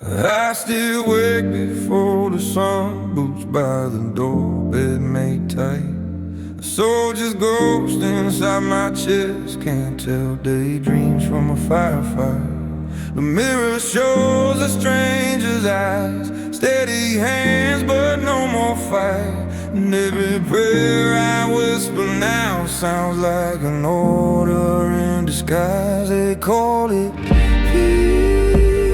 I still wake before the sun, boots by the door, bed made tight. A soldier's ghost inside my chest, can't tell daydreams from a firefight. The mirror shows a stranger's eyes, steady hands but no more fight. And every prayer I whisper now sounds like an order in disguise. They call it peace,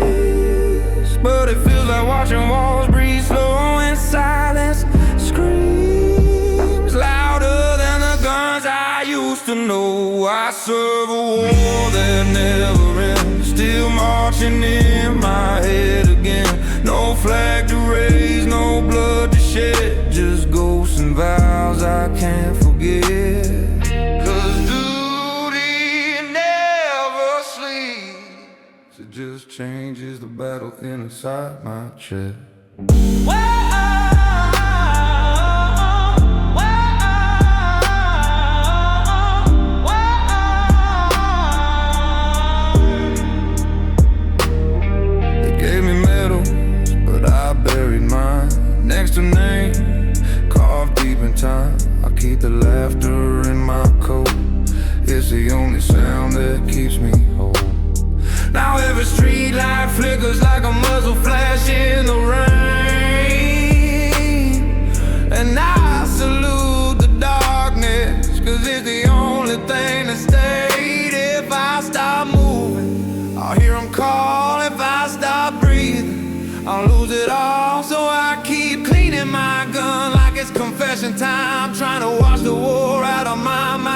but it feels like watching walls breathe slow in silence. Screams louder than the guns I used to know. I serve a war that never ends, still marching in my head again. No flag to raise, no blood to shed, just ghosts and vows I can't forget. Cause duty never sleeps, it just changes the battle inside my chest. Next to name, carved deep in time. I keep the laughter in my coat, it's the only sound that keeps me whole. Now every street light flickers like a muzzle flash in the rain. And I salute the darkness, cause it's the only thing that stayed. If I stop moving, I'll hear them call. If I stop breathing, I'll lose it all. So I keep cleaning my gun like it's confession time, trying to wash the war out of my mind.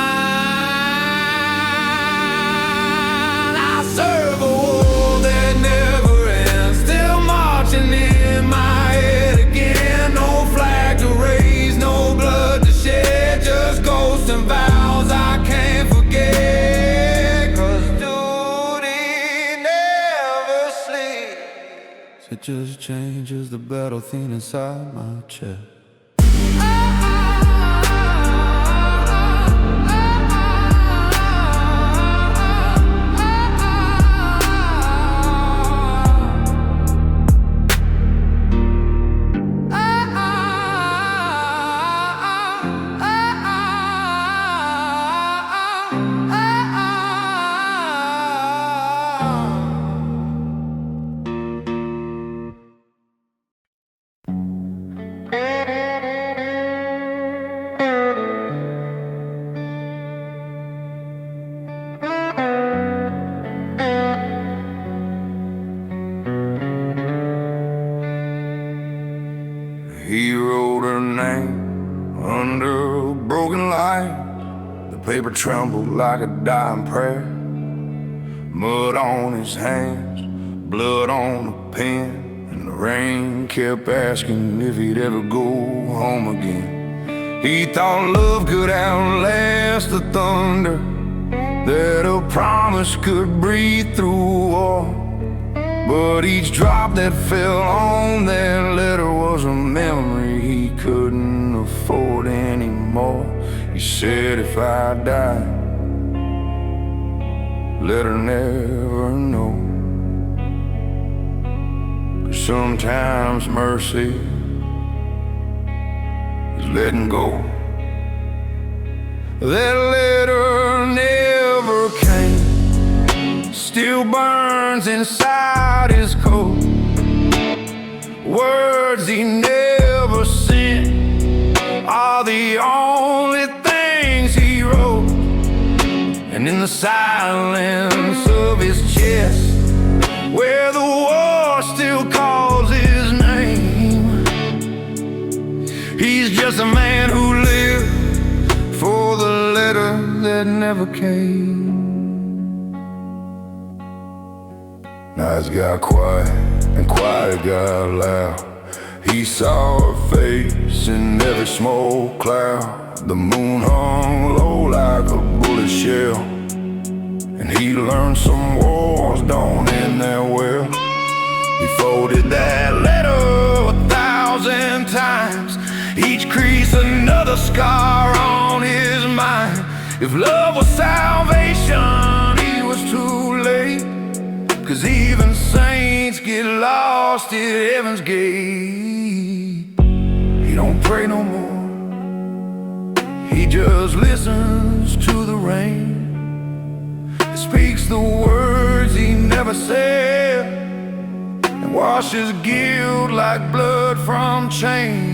I serve a war that never ends, still marching in my head again. No flag to raise, no blood to shed, just ghosts and vows I can't forget. Cause duty never sleeps, it just changes the battle thing inside my chest. He wrote her name under a broken light. The paper trembled like a dying prayer. Mud on his hands, blood on the pen, and the rain kept asking if he'd ever go home again. He thought love could outlast the thunder, that a promise could breathe through war. But each drop that fell on that letter was a memory he couldn't afford anymore. He said, if I die, let her never know. 'Cause sometimes mercy is letting go. That letter never came, still burns inside his coat. Words he never sent are the only things he wrote. And in the silence of his chest, where the war still calls his name, he's just a man who lived for the letter that never came. Now it got quiet, and quiet got loud. He saw her face in every smoke cloud. The moon hung low like a bullet shell, and he learned some wars don't end that well. He folded that letter 1,000 times, each crease another scar on his mind. If love was salvation, he was too late. 'Cause even saints get lost at heaven's gate. He don't pray no more, he just listens to the rain. He speaks the words he never said, and washes guilt like blood from chains.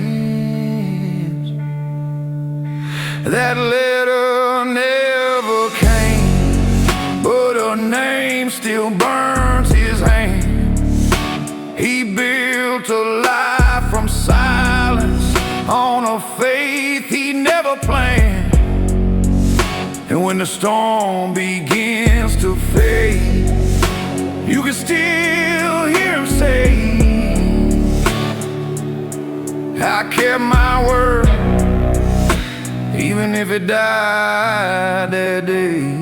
That letter never came, but her name still burns his hand. He built a life from silence on a faith he never planned. And when the storm begins to fade, you can still hear him say, I kept my word, even if it died that day.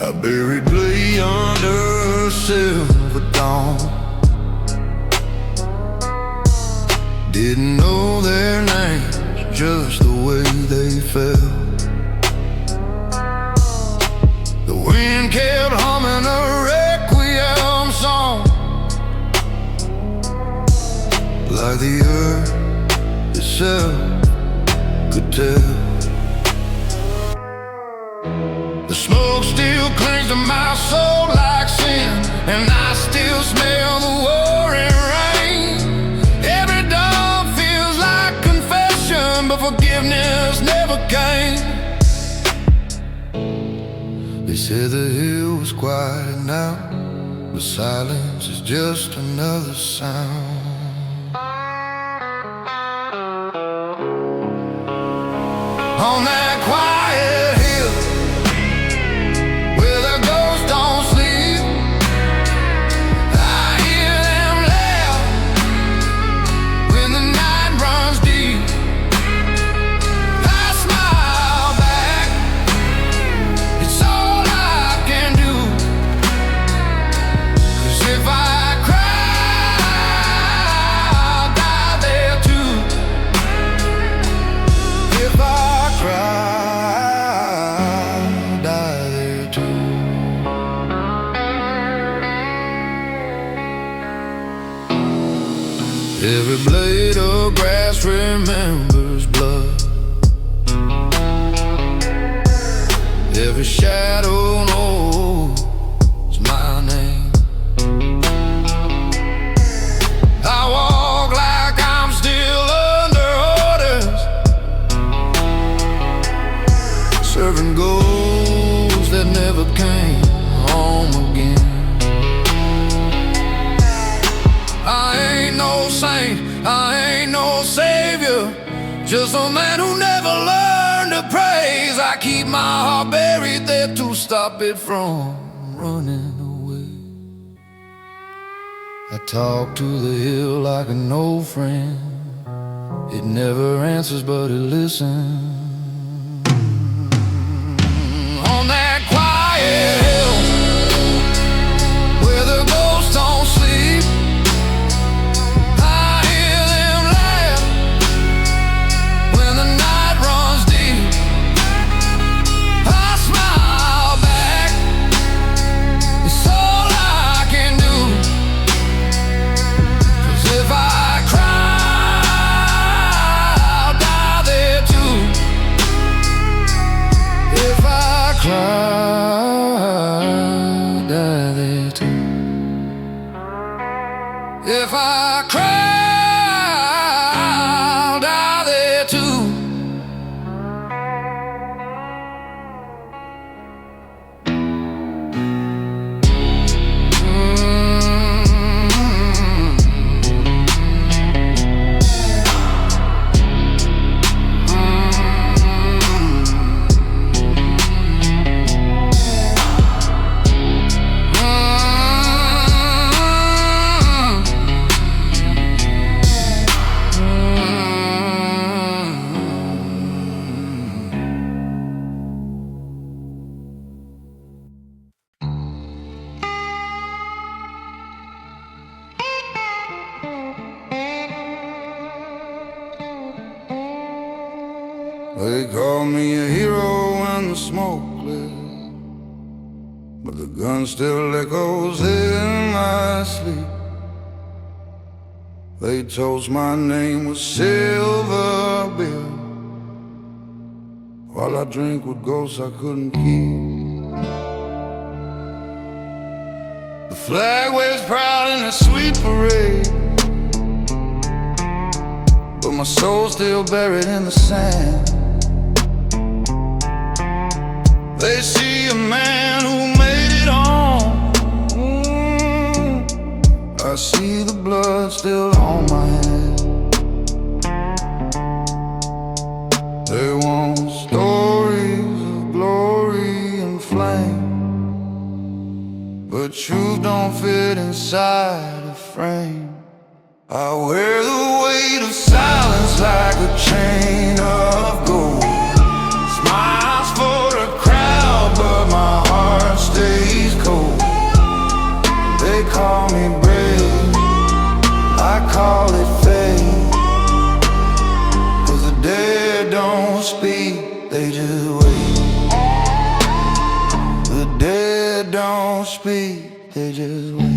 I buried lay under a silver dawn. Didn't know their names, just the way they fell. The wind kept humming a requiem song, like the earth itself could tell. The smoke still clings to my soul like sin, and I still smell the pouring rain. Every dawn feels like confession, but forgiveness never came. They said the hill was quiet now, but silence is just another sound. On that quiet hill, where the ghosts don't sleep, I hear them laugh when the night runs deep. I smile back, it's all I can do, 'cause if I cry, I'll die there too. If I every blade of grass remembers blood. Every shadow knows my name. I walk like I'm still under orders, serving goals that never came home again. I ain't no saint, I ain't no savior, just a man who never learned to praise. I keep my heart buried there to stop it from running away. I talk to the hill like an old friend. It never answers, but it listens. On that quiet hill, where the ghosts don't sleep, They call me a hero when the smoke clears, but the gun still echoes in my sleep. They toast my name with silver beer, while I drink with ghosts I couldn't keep. The flag waves proud in a sweet parade, but my soul's still buried in the sand. They see a man who made it on. I see the blood still on my hand. They want stories of glory and flame, but truth don't fit inside a frame. I wear the weight of silence like a chain of gold. Smiles for the crowd, but my heart stays cold. They call me brave, I call it fate. 'Cause the dead don't speak, they just wait. The dead don't speak, they just wait.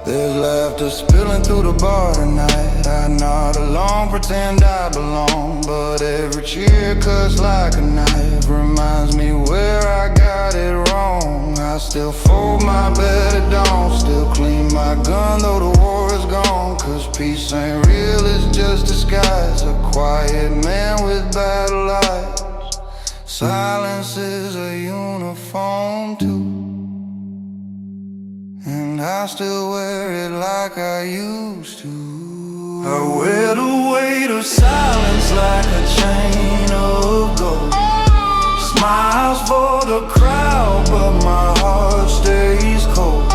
There's laughter spilling through the bar tonight. I nod along, pretend I belong, but every cheer cuts like a knife. Reminds me where I got it wrong. I still fold my bed at dawn, still clean my gun though the war is gone. 'Cause peace ain't real, it's just disguise. A quiet man with battle eyes. Silence is a uniform too, and I still wear it like I used to. I wear the weight of silence like a chain of gold. Smiles for the crowd, but my heart stays cold.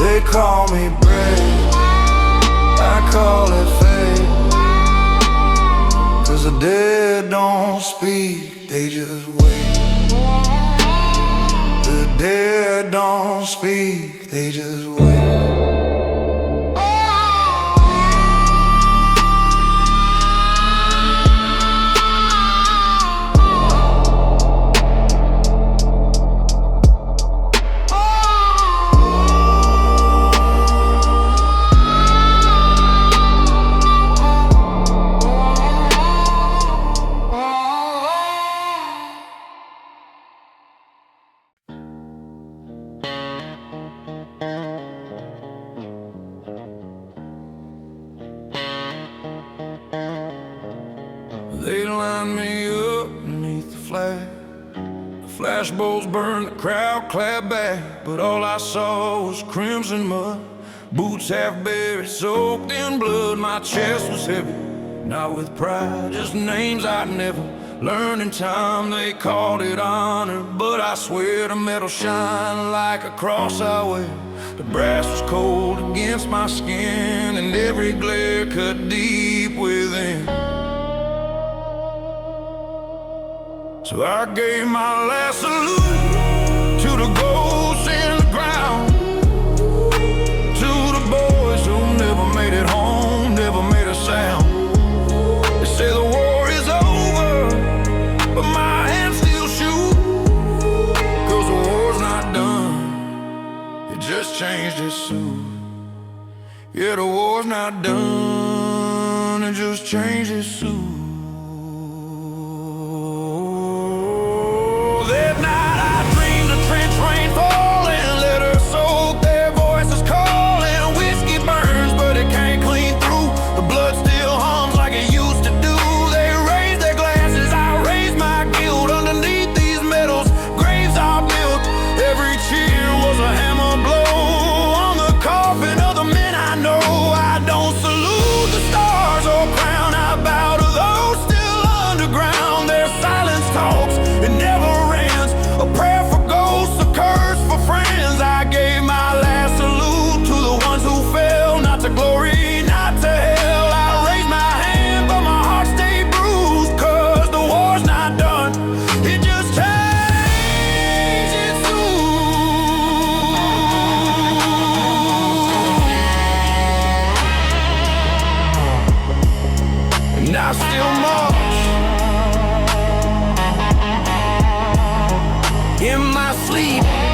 They call me brave, I call it fate. 'Cause the dead don't speak, they just wait. The dead don't speak, they just wait. They lined me up beneath the flag. The flashbulbs burned, the crowd clapped back, but all I saw was crimson mud. Boots half buried, soaked in blood. My chest was heavy, not with pride, just names I'd never learned in time. They called it honor, but I swear the metal shined like a cross I wear. The brass was cold against my skin, and every glare cut deep within. So I gave my last salute to the ghosts in the ground, to the boys who never made it home, never made a sound. They say the war is over, but my hands still shoot. 'Cause the war's not done, it just changed its suit. Yeah, the war's not done, it just changed its suit. in my sleep.